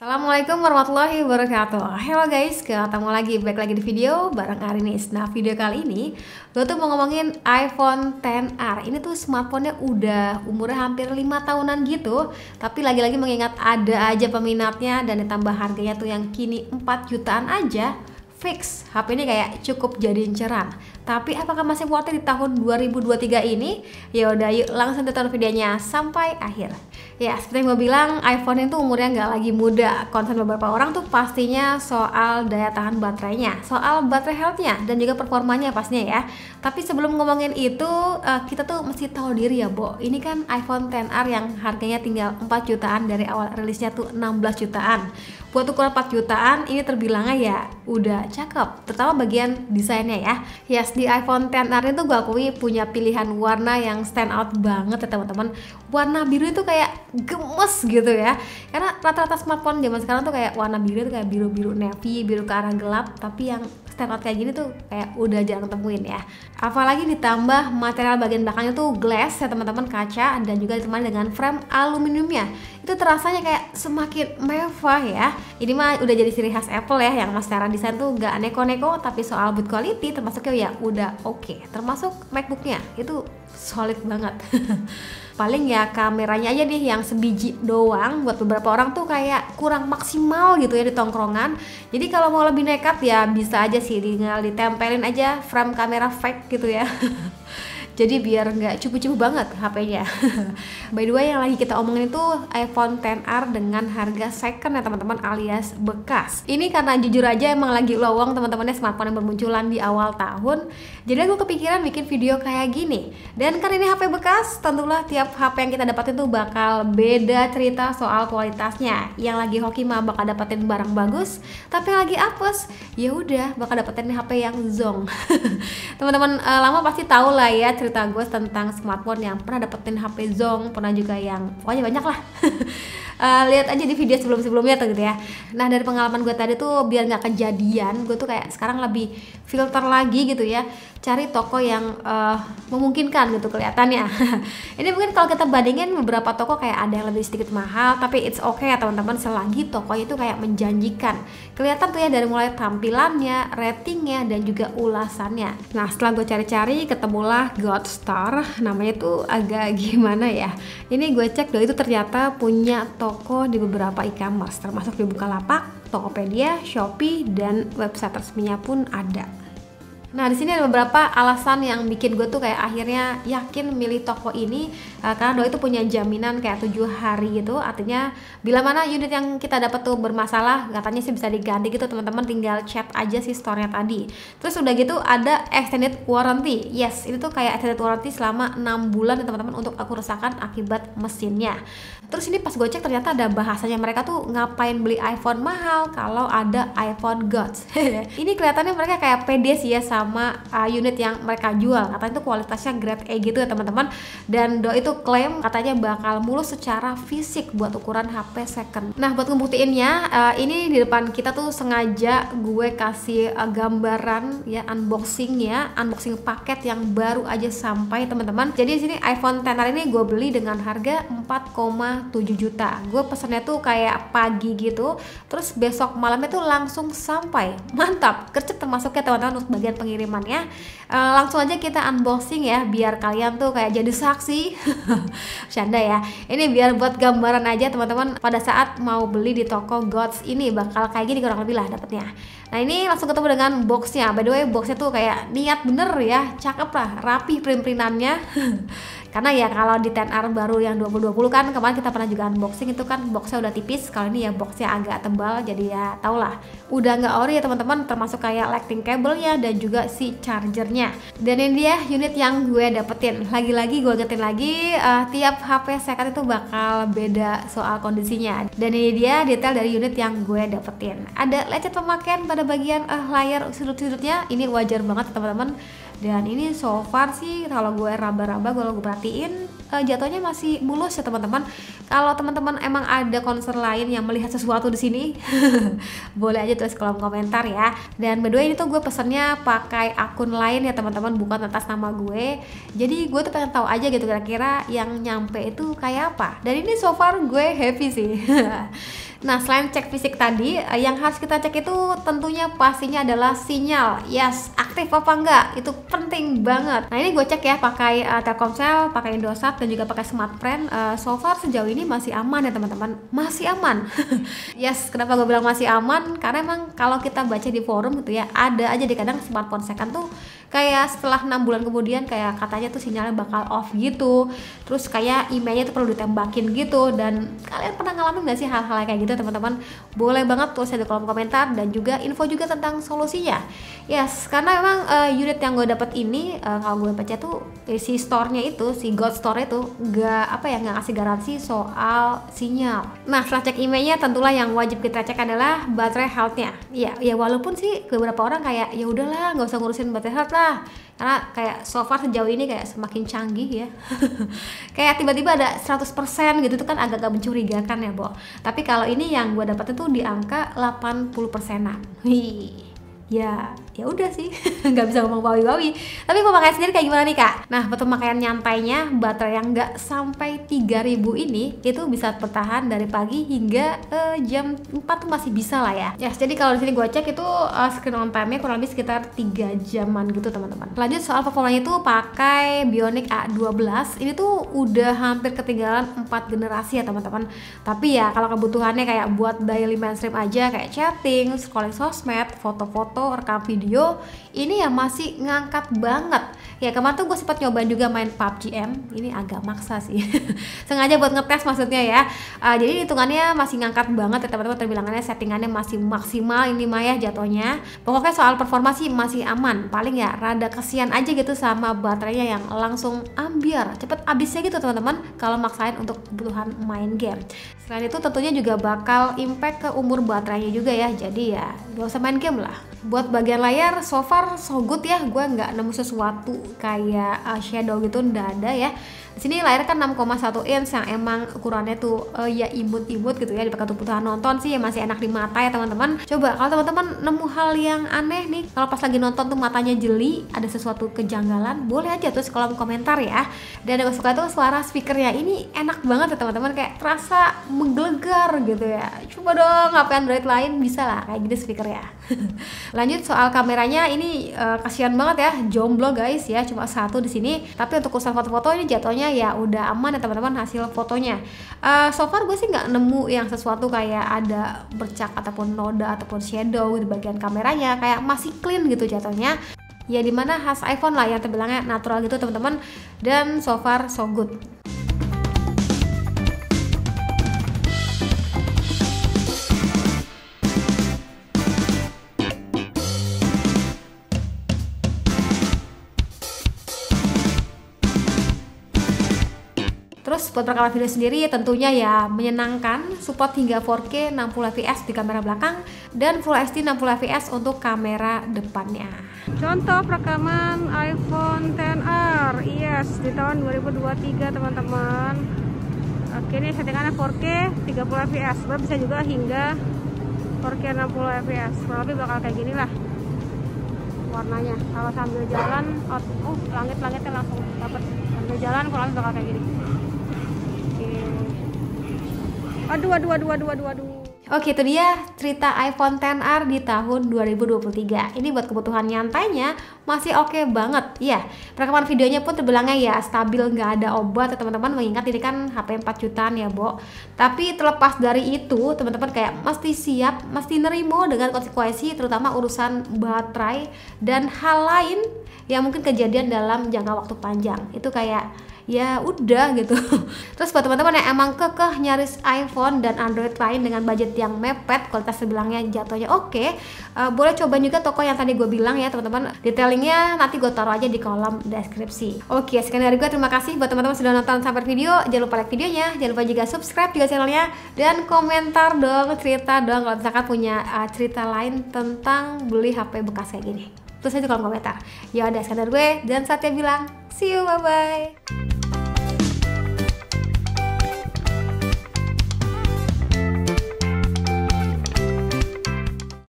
Assalamualaikum warahmatullahi wabarakatuh. Hello guys, ketemu lagi, balik lagi di video bareng Arinis. Nah, video kali ini gue tuh mau ngomongin iPhone XR. Ini tuh smartphone-nya udah umurnya hampir 5 tahunan gitu, tapi lagi-lagi mengingat ada aja peminatnya dan ditambah harganya tuh yang kini 4 jutaan aja. Fix, HP ini kayak cukup jadi inceran. Tapi apakah masih worth it di tahun 2023 ini? Ya udah, yuk langsung tonton videonya sampai akhir. Ya, seperti yang gue bilang, iPhone itu umurnya nggak lagi muda. Concern beberapa orang tuh pastinya soal daya tahan baterainya, soal baterai health-nya, dan juga performanya pastinya ya. Tapi sebelum ngomongin itu, kita tuh mesti tahu diri ya, Bo. Ini kan iPhone XR yang harganya tinggal 4 jutaan, dari awal rilisnya tuh 16 jutaan. Buat ukuran 4 jutaan, ini terbilangnya ya udah cakep, terutama bagian desainnya ya. Yes, di iPhone XR itu gue akui punya pilihan warna yang stand out banget ya teman-teman. Warna biru itu kayak gemes gitu ya, karena rata-rata smartphone zaman sekarang tuh kayak warna biru itu kayak biru-biru navy, biru ke arah gelap, tapi yang stand out kayak gini tuh kayak udah jarang temuin ya. Apalagi ditambah material bagian belakangnya tuh glass ya teman-teman, kaca, dan juga ditemani dengan frame aluminiumnya. Itu terasanya kayak semakin mewah ya. Ini mah udah jadi ciri khas Apple ya, yang secara desain tuh gak neko-neko, tapi soal build quality termasuknya ya udah oke. Termasuk MacBooknya itu solid banget. Paling ya kameranya aja nih yang sebiji doang, buat beberapa orang tuh kayak kurang maksimal gitu ya di tongkrongan. Jadi kalau mau lebih nekat ya bisa aja sih tinggal ditempelin aja frame kamera fake gitu ya. Jadi biar nggak cupu-cupu banget HP-nya. By the way, yang lagi kita omongin itu iPhone XR dengan harga second ya teman-teman, alias bekas. Ini karena jujur aja emang lagi lowong teman-temannya smartphone yang bermunculan di awal tahun. Jadi aku kepikiran bikin video kayak gini. Dan karena ini HP bekas, tentulah tiap HP yang kita dapatin tuh bakal beda cerita soal kualitasnya. Yang lagi hoki mah bakal dapetin barang bagus, tapi yang lagi apes, ya udah bakal dapetin HP yang zonk. Teman-teman lama pasti tahu lah ya cerita gue tentang smartphone yang pernah dapetin HP zonk, pernah juga yang pokoknya banyak lah. Lihat aja di video sebelum-sebelumnya tuh gitu ya. Nah, dari pengalaman gue tadi tuh biar nggak kejadian, gue tuh kayak sekarang lebih filter lagi gitu ya, cari toko yang memungkinkan gitu kelihatannya. Ini mungkin kalau kita bandingin beberapa toko kayak ada yang lebih sedikit mahal, tapi it's okay ya teman-teman, selagi tokonya itu kayak menjanjikan. Kelihatan tuh ya dari mulai tampilannya, ratingnya, dan juga ulasannya. Nah, setelah gue cari-cari ketemulah Godstar, namanya tuh agak gimana ya. Ini gue cek dulu, itu ternyata punya toko di beberapa e-commerce, termasuk di Bukalapak, Tokopedia, Shopee, dan website resminya pun ada. Nah, di sini ada beberapa alasan yang bikin gue tuh kayak akhirnya yakin milih toko ini, karena Doi itu punya jaminan kayak 7 hari gitu. Artinya bila mana unit yang kita dapat tuh bermasalah, katanya sih bisa diganti gitu teman-teman, tinggal chat aja sih store-nya tadi. Terus udah gitu ada extended warranty. Yes, ini tuh kayak extended warranty selama 6 bulan ya teman-teman untuk kerusakan akibat mesinnya. Terus ini pas gue cek ternyata ada bahasanya, mereka tuh ngapain beli iPhone mahal kalau ada iPhone Gods. Ini kelihatannya mereka kayak pede sih ya sama unit yang mereka jual. Katanya itu kualitasnya grade A gitu ya teman-teman. Dan Doi itu klaim katanya bakal mulus secara fisik buat ukuran HP second. Nah, buat ngebuktiinnya, ini di depan kita tuh sengaja gue kasih gambaran ya, unboxing paket yang baru aja sampai teman-teman. Jadi di sini iPhone XR ini gue beli dengan harga 4,7 juta. Gue pesannya tuh kayak pagi gitu, terus besok malamnya tuh langsung sampai. Mantap, gercep termasuknya teman-teman untuk bagian pengirimannya. Langsung aja kita unboxing ya, biar kalian tuh kayak jadi saksi. Canda ya. Ini biar buat gambaran aja teman-teman, pada saat mau beli di toko Gods ini bakal kayak gini kurang lebih lah dapetnya. Nah, ini langsung ketemu dengan boxnya. By the way, boxnya tuh kayak niat bener ya, cakep lah, rapi print-printannya. Karena ya kalau di XR baru yang 2020 kan kemarin kita pernah juga unboxing, itu kan boxnya udah tipis. Kalau ini ya boxnya agak tebal, jadi ya tau lah udah nggak ori ya teman-teman, termasuk kayak lightning cable-nya dan juga si chargernya. Dan ini dia unit yang gue dapetin. Lagi-lagi gue ingetin lagi, tiap HP second itu bakal beda soal kondisinya. Dan ini dia detail dari unit yang gue dapetin. Ada lecet pemakaian pada bagian layar sudut-sudutnya, ini wajar banget teman-teman. Dan ini so far sih kalau gue raba-raba, gue perhatiin jatuhnya masih mulus ya teman-teman. Kalau teman-teman emang ada concern lain yang melihat sesuatu di sini, boleh aja tulis kolom komentar ya. Dan by the way, ini tuh gue pesennya pakai akun lain ya teman-teman, bukan atas nama gue. Jadi gue tuh pengen tahu aja gitu kira-kira yang nyampe itu kayak apa. Dan ini so far gue happy sih. Nah, selain cek fisik tadi, yang harus kita cek itu tentunya pastinya adalah sinyal. Yes, aktif apa enggak? Itu penting banget. Nah, ini gue cek ya pakai Telkomsel, pakai Indosat dan juga pakai Smartfren. So far sejauh ini masih aman ya teman-teman. Masih aman. Yes, kenapa gue bilang masih aman? Karena emang kalau kita baca di forum gitu ya, ada aja di kadang smartphone second tuh kayak setelah 6 bulan kemudian kayak katanya tuh sinyalnya bakal off gitu. Terus kayak emailnya tuh perlu ditembakin gitu. Dan kalian pernah ngalamin gak sih hal-hal kayak gitu teman-teman? Boleh banget tulis di kolom komentar dan juga info juga tentang solusinya. Yes, karena emang unit yang gue dapat ini kalau gue baca tuh si store-nya itu, si God Store itu nggak ngasih garansi soal sinyal. Nah, setelah cek emailnya tentulah yang wajib kita cek adalah baterai health-nya. Ya walaupun sih beberapa orang kayak ya udahlah nggak usah ngurusin baterai health lah, karena kayak so far sejauh ini kayak semakin canggih ya. Kayak tiba-tiba ada 100% gitu tuh kan agak-agak mencurigakan ya, Bo. Tapi kalau ini yang gue dapet itu di angka 80%-an. Ya udah sih. Nggak bisa ngomong bawi-bawi. Tapi pemakaian sendiri kayak gimana nih, Kak? Nah, untuk pemakaian nyantainya baterai yang nggak sampai 3000 ini itu bisa bertahan dari pagi hingga jam 4 tuh masih bisa lah ya. Yes, jadi kalau di sini gue cek itu screen on time-nya kurang lebih sekitar 3 jaman gitu teman-teman. Lanjut soal performanya itu pakai Bionic A12. Ini tuh udah hampir ketinggalan 4 generasi ya teman-teman. Tapi ya kalau kebutuhannya kayak buat daily mainstream aja kayak chatting, scrolling sosmed, foto-foto, rekam video, ini ya masih ngangkat banget. Ya kemarin tuh gue sempat nyobain juga main PUBG M. Ini agak maksa sih. Sengaja buat ngetes maksudnya ya. Jadi hitungannya masih ngangkat banget ya teman-teman. Terbilangannya settingannya masih maksimal ini mah ya jatuhnya. Pokoknya soal performa sih masih aman. Paling ya rada kesian aja gitu sama baterainya yang langsung ambiar, cepet habisnya gitu teman-teman kalau maksain untuk kebutuhan main game. Selain itu tentunya juga bakal impact ke umur baterainya juga ya. Jadi ya gak usah main game lah. Buat bagian layar so far so good ya, gue nggak nemu sesuatu kayak shadow gitu, nggak ada ya. Di sini layar kan 6,1 inch yang emang ukurannya tuh ya imut-imut gitu ya, dipakai untuk kebutuhan nonton sih ya masih enak di mata ya teman-teman. Coba kalau teman-teman nemu hal yang aneh nih, kalau pas lagi nonton tuh matanya jeli, ada sesuatu kejanggalan, boleh aja tulis kolom komentar ya. Dan yang gue suka tuh suara speakernya ini enak banget ya teman-teman, kayak terasa menggelegar gitu ya. Coba dong ngapain Android lain bisa lah kayak gini speakernya. Lanjut soal kameranya, ini kasihan banget ya, jomblo guys ya, cuma satu di sini. Tapi untuk urusan foto-foto ini jatuhnya ya udah aman ya teman-teman hasil fotonya. So far gue sih nggak nemu yang sesuatu kayak ada bercak ataupun noda ataupun shadow di bagian kameranya, kayak masih clean gitu jatuhnya. Ya dimana khas iPhone lah yang terbilangnya natural gitu teman-teman, dan so far so good. Terus buat rekaman video sendiri tentunya ya menyenangkan, support hingga 4K 60 fps di kamera belakang dan Full HD 60 fps untuk kamera depannya. Contoh rekaman iPhone XR yes di tahun 2023 teman-teman. Oke, ini settingannya 4K 30 fps, bisa juga hingga 4K 60 fps. Kurang lebih bakal kayak gini lah warnanya. Kalau sambil jalan, langit-langitnya langsung dapat. Sambil jalan kurang lebih bakal kayak gini. Aduh. Oke, itu dia cerita iPhone XR di tahun 2023. Ini buat kebutuhan nyantainya masih oke banget. Ya, perekaman videonya pun terbilangnya ya stabil, nggak ada obat ya teman-teman. Mengingat ini kan HP 4 jutaan ya, Bo. Tapi terlepas dari itu, teman-teman kayak mesti siap, mesti nerimo dengan konsekuensi, terutama urusan baterai dan hal lain yang mungkin kejadian dalam jangka waktu panjang. Itu kayak ya udah gitu. Terus buat teman-teman yang emang kekeh nyaris iPhone dan Android lain dengan budget yang mepet, kualitas terbilangnya jatuhnya oke, boleh coba juga toko yang tadi gue bilang ya teman-teman. Detailingnya nanti gue taruh aja di kolom deskripsi. Oke, sekian dari gue, terima kasih buat teman-teman sudah nonton sampai video. Jangan lupa like videonya, jangan lupa juga subscribe juga channelnya, dan komentar dong, cerita dong kalau misalkan punya cerita lain tentang beli HP bekas kayak gini. Terus aja kolom komentar. Ya udah, sekian dari gue dan Satya bilang see you, bye bye.